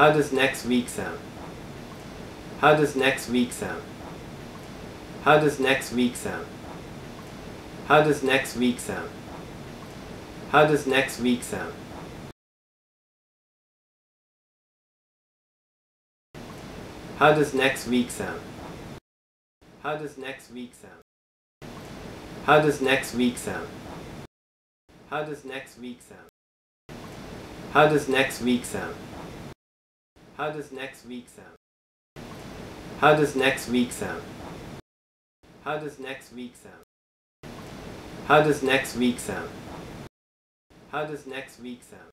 How does next week sound? How does next week sound? How does next week sound? How does next week sound? How does next week sound? How does next week sound? How does next week sound? How does next week sound? How does next week sound? How does next week sound? How does next week sound? How does next week sound? How does next week sound? How does next week sound? How does next week sound?